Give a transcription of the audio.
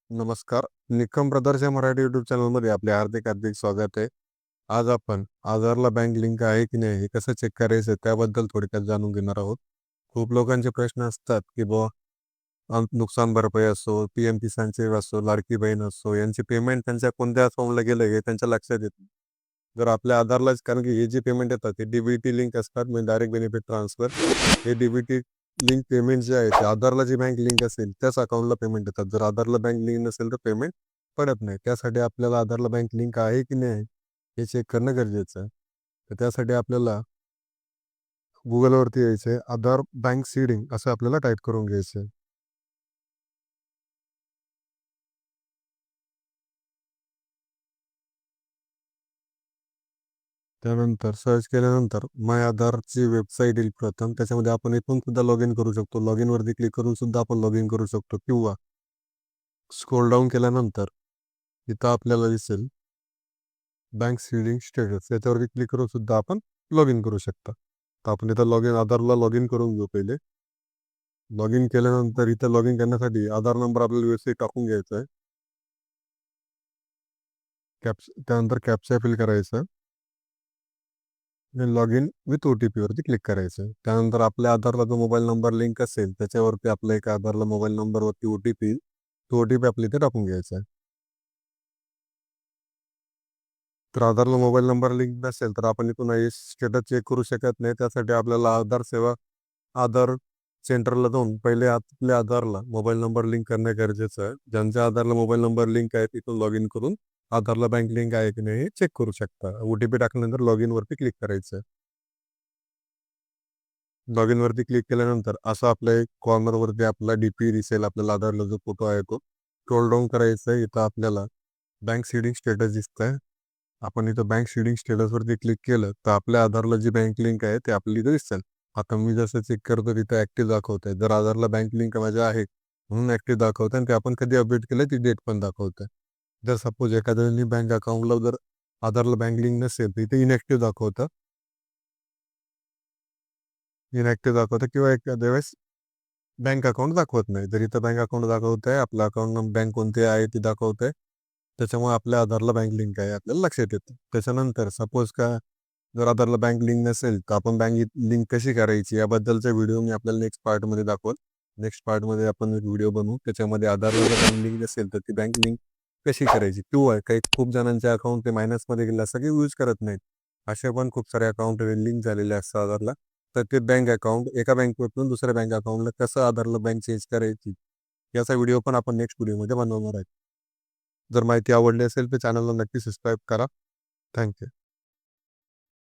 नमस्कार. निकम ब्रदर्स या मराठी यूट्यूब चॅनलमध्ये आपले हार्दिक हार्दिक स्वागत आहे. आज आपण आधारला बँक लिंक आहे की नाही हे कसं चेक करायचं त्याबद्दल थोडक्यात जाणून घेणार आहोत. खूप लोकांचे प्रश्न असतात की बुवा नुकसान भरपाई असो, पी-एम किसानचे असो, लाडकी बहीण असो, यांचे पेमेंट त्यांच्या कोणत्या अकाउंटला गेलं हे त्यांच्या लक्षात येत नाही. जर आपल्या आधारलाच कारण की हे जे पेमेंट येतात ते डी लिंक असतात म्हणजे डायरेक्ट बेनिफिट ट्रान्सफर. हे डी लिंक पेमेंट जे आहे ते आधारला जी बँक लिंक असेल त्याच अकाउंटला पेमेंट येतात. जर आधारला बँक लिंक नसेल तर पेमेंट पडत नाही. त्यासाठी आपल्याला आधारला बँक लिंक आहे की नाही हे चेक करणं गरजेचं आहे. तर त्यासाठी आपल्याला Googleवरती यायचं आहे. आधार बँक सीडिंग असं आपल्याला टाइप करून घ्यायचं आहे. त्यानंतर सर्च केल्यानंतर माय आधारची वेबसाईट येईल प्रथम. त्याच्यामध्ये आपण इथून सुद्धा लॉग इन करू शकतो. लॉग इनवरती क्लिक करून सुद्धा आपण लॉग इन करू शकतो किंवा स्क्रोल डाऊन केल्यानंतर इथं आपल्याला दिसेल बँक सीडिंग स्टेटस याच्यावरती क्लिक करून सुद्धा आपण लॉग इन करू शकता. तर आपण इथं आधारला लॉग इन करून घेऊ पहिले. लॉग इन केल्यानंतर इथं लॉग इन करण्यासाठी आधार नंबर आपल्याला व्यवस्थित टाकून घ्यायचा आहे. त्यानंतर कॅप्चा फिल करायचा. लॉग इन विथ ओ-टी-पीवरती क्लिक करायचं. त्यानंतर आपल्या आधारला जो मोबाईल नंबर लिंक असेल त्याच्यावरती आपल्या एका आधारला मोबाईल नंबरवरती तो ओ-टी-पी आपल्या इथे टाकून घ्यायचा आहे. तर आधारला मोबाईल नंबर लिंक नसेल तर आपण इथून स्टेटस चेक करू शकत नाही. त्यासाठी आपल्याला आधार सेंटरला जाऊन पहिले आपल्या आधारला मोबाईल नंबर लिंक करणं गरजेचं आहे. ज्यांच्या आधारला मोबाईल नंबर लिंक आहे तिथून लॉग इन करून आधारला बँक लिंक आहे की नाही हे चेक करू शकता. ओ-टी-पी टाकल्यानंतर लॉग इनवरती क्लिक करायचं. लॉग इनवरती क्लिक केल्यानंतर असं आपल्या एक कॉर्नरवरती आपला डी-पी दिसेल. आपल्याला आधारला जो फोटो आहे तो स्क्रोल डाऊन करायचा आहे. इथं आपल्याला बँक सीडिंग स्टेटस दिसतंय. आपण इथं बँक सीडिंग स्टेटसवरती क्लिक केलं तर आपल्या आधारला जी बँक लिंक आहे ते आपल्याला इथं दिसेल. आता मी जसं चेक करतो तिथं ॲक्टिव्ह दाखवतंय. जर आधारला बँक लिंक माझ्या आहे म्हणून ॲक्टिव्ह दाखवतंय आणि ते आपण कधी अपडेट केलं ती डेट पण दाखवतंय. जर सपोज एखाद्याने बँक अकाउंटला जर आधारला बँक लिंक नसेल तर इथे इनॲक्टिव्ह दाखवतं. इनॲक्टिव्ह दाखवतं किंवा एखाद्या वेळेस बँक अकाउंट दाखवत नाही. जर इथं बँक अकाउंट दाखवतंय, आपलं अकाउंट बँक कोणती आहे ती दाखवतंय. त्याच्यामुळे आपल्या आधारला बँक लिंक आहे आपल्याला लक्षात येतं. त्याच्यानंतर सपोज का जर आधारला बँक लिंक नसेल तर आपण बँक लिंक कशी करायची याबद्दलचा व्हिडिओ मी आपल्याला नेक्स्ट पार्टमध्ये दाखवेल. नेक्स्ट पार्टमध्ये आपण एक व्हिडिओ बनवू. त्याच्यामध्ये आधारला जर बँक लिंक नसेल तर ती बँक लिंक कशी करायची किंवा काही खूप जणांचे अकाउंट ते मायनसमध्ये गेले असं काही यूज करत नाहीत. असे पण खूप सारे अकाउंट लिंक झालेले असतात आधारला. तर ते बँक अकाउंट एका बँकेतून दुसऱ्या बँक अकाउंटला कसं आधारला बँक चेंज करायची याचा व्हिडिओ पण आपण नेक्स्ट व्हिडिओमध्ये बनवणार आहे. जर माहिती आवडली असेल तर चॅनलला नक्की सबस्क्राईब करा. Thank you.